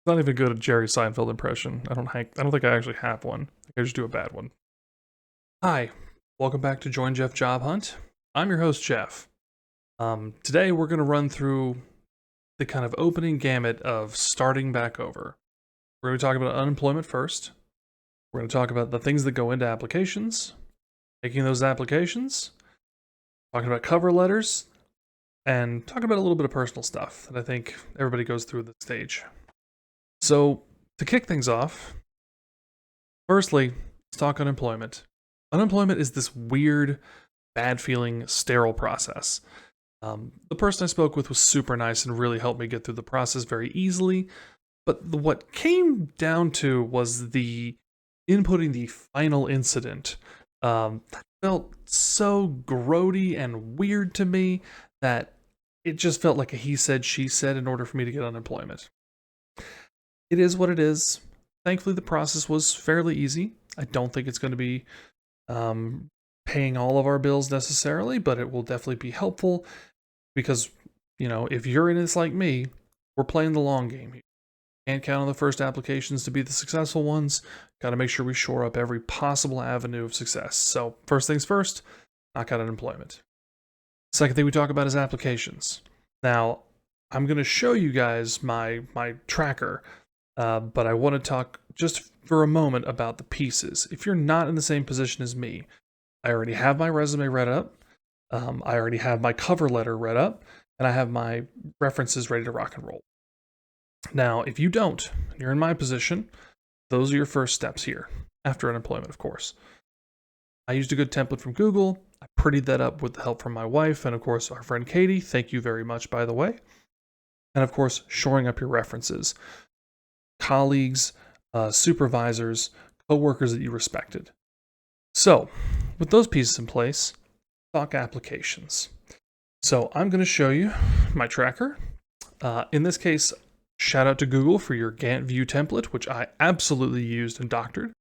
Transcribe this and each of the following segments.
Not even good at Jerry Seinfeld impression. I don't think I actually have one. I think I just do a bad one. Hi, welcome back to Join Jeff Job Hunt. I'm your host Jeff. Today we're going to run through the kind of opening gamut of starting back over. We're going to talk about unemployment first. We're going to talk about the things that go into applications, making those applications, talking about cover letters, and talking about a little bit of personal stuff that I think everybody goes through at this stage. So, to kick things off, firstly, let's talk unemployment. Unemployment is this weird, bad feeling, sterile process. The person I spoke with was super nice and really helped me get through the process very easily. But what came down to was the inputting the final incident. That felt so grody and weird to me that it just felt like a he said, she said in order for me to get unemployment. It is what it is. Thankfully, the process was fairly easy. I don't think it's going to be paying all of our bills necessarily, but it will definitely be helpful because, if you're in this like me, we're playing the long game here. Can't count on the first applications to be the successful ones. Got to make sure we shore up every possible avenue of success. So, first things first, knock out unemployment. Second thing we talk about is applications. Now, I'm going to show you guys my tracker, but I want to talk just for a moment about the pieces. If you're not in the same position as me, I already have my resume read up, I already have my cover letter read up, and I have my references ready to rock and roll. Now, if you don't, you're in my position, those are your first steps here, after unemployment, of course. I used a good template from Google. I prettied that up with the help from my wife and, of course, our friend Katie. Thank you very much, by the way. And, of course, shoring up your references. Colleagues, supervisors, coworkers that you respected. So, with those pieces in place, talk applications. So, I'm going to show you my tracker. In this case, shout out to Google for your Gantt view template, which I absolutely used and doctored.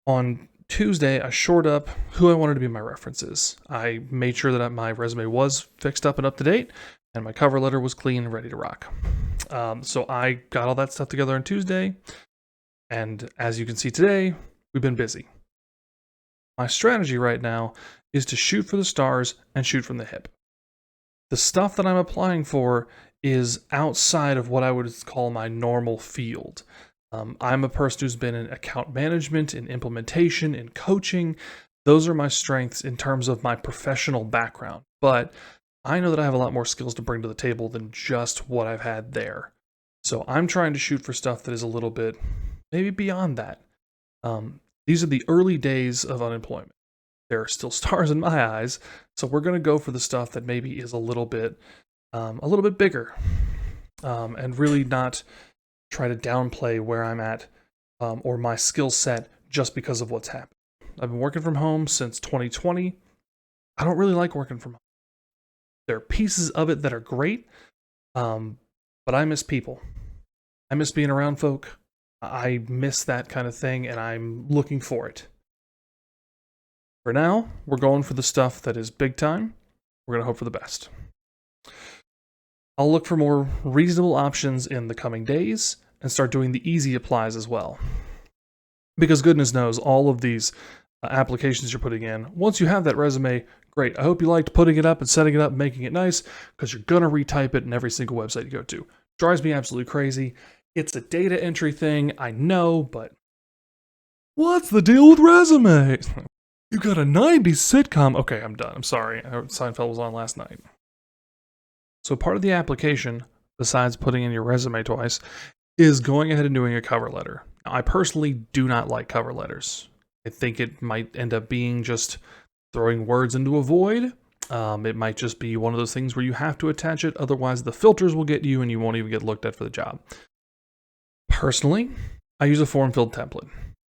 On Tuesday, I shored up who I wanted to be my references. I made sure that my resume was fixed up and up to date, and my cover letter was clean and ready to rock. So I got all that stuff together on Tuesday, and as you can see today, we've been busy. My strategy right now is to shoot for the stars and shoot from the hip. The stuff that I'm applying for is outside of what I would call my normal field. I'm a person who's been in account management, in implementation, in coaching. Those are my strengths in terms of my professional background. But I know that I have a lot more skills to bring to the table than just what I've had there. So I'm trying to shoot for stuff that is a little bit maybe beyond that. These are the early days of unemployment. There are still stars in my eyes, so we're going to go for the stuff that maybe is a little bit bigger, and really not try to downplay where I'm at or my skill set just because of what's happened. I've been working from home since 2020. I don't really like working from home. There are pieces of it that are great, but I miss people. I miss being around folk. I miss that kind of thing, and I'm looking for it. For now, we're going for the stuff that is big time. We're going to hope for the best. I'll look for more reasonable options in the coming days and start doing the easy applies as well. Because goodness knows, all of these applications you're putting in, once you have that resume, great. I hope you liked putting it up and setting it up, making it nice, because you're going to retype it in every single website you go to. Drives me absolutely crazy. It's a data entry thing, I know, but what's the deal with resumes? You got a 90s sitcom. Okay, I'm done. I'm sorry. Seinfeld was on last night. So part of the application, besides putting in your resume twice, is going ahead and doing a cover letter. Now, I personally do not like cover letters. I think it might end up being just throwing words into a void. It might just be one of those things where you have to attach it, otherwise the filters will get you and you won't even get looked at for the job. Personally, I use a form-filled template.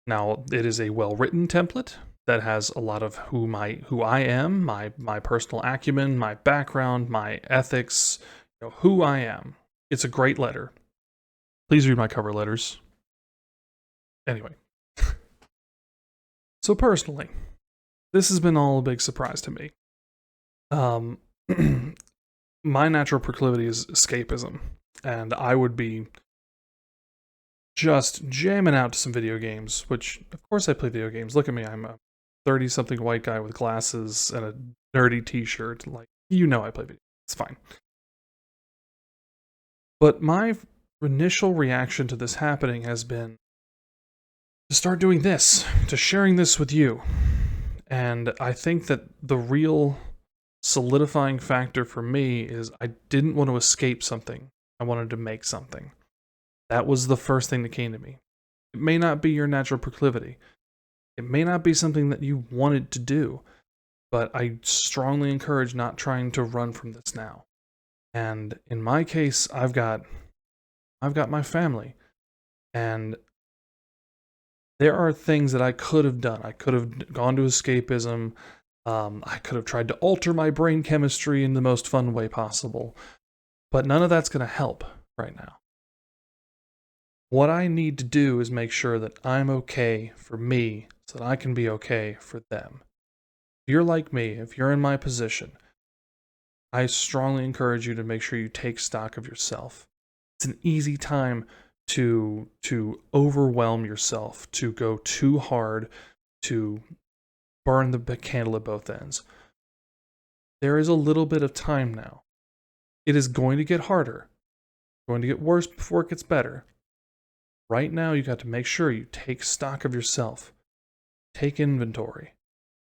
Now, it is a well-written template that has a lot of who I am, my personal acumen, my background, my ethics, who I am. It's a great letter. Please read my cover letters. Anyway. So personally, this has been all a big surprise to me. My natural proclivity is escapism, and I would be just jamming out to some video games, which, of course, I play video games. Look at me, I'm a 30-something white guy with glasses and a dirty t-shirt. Like, I play video games. It's fine. But my initial reaction to this happening has been to start doing this, to sharing this with you. And I think that the real solidifying factor for me is I didn't want to escape something. I wanted to make something. That was the first thing that came to me. It may not be your natural proclivity. It may not be something that you wanted to do, but I strongly encourage not trying to run from this now. And in my case, I've got my family, and there are things that I could have done. I could have gone to escapism. I could have tried to alter my brain chemistry in the most fun way possible, but none of that's going to help right now. What I need to do is make sure that I'm okay for me so that I can be okay for them. If you're like me, if you're in my position, I strongly encourage you to make sure you take stock of yourself. It's an easy time to overwhelm yourself, to go too hard, to burn the candle at both ends. There is a little bit of time now. It is going to get harder. It's going to get worse before it gets better. Right now, you got to make sure you take stock of yourself. Take inventory.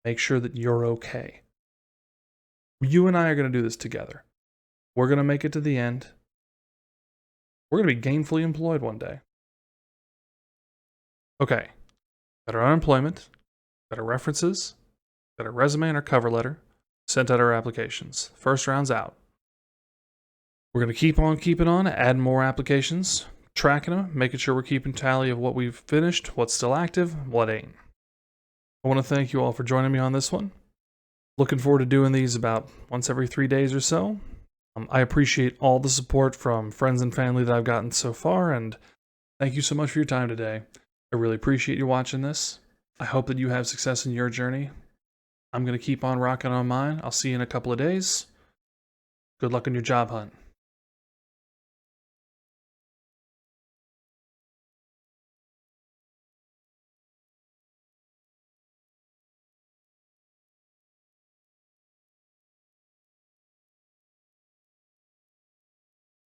Make sure that you're okay. You and I are going to do this together. We're going to make it to the end. We're going to be gainfully employed one day. Okay. Got our unemployment. Got our references. Got our resume and our cover letter. Sent out our applications. First round's out. We're going to keep on keeping on, add more applications, tracking them, making sure we're keeping tally of what we've finished, what's still active, what ain't. I want to thank you all for joining me on this one. Looking forward to doing these about once every 3 days or so. I appreciate all the support from friends and family that I've gotten so far, and thank you so much for your time today. I really appreciate you watching this. I hope that you have success in your journey. I'm going to keep on rocking on mine. I'll see you in a couple of days. Good luck on your job hunt.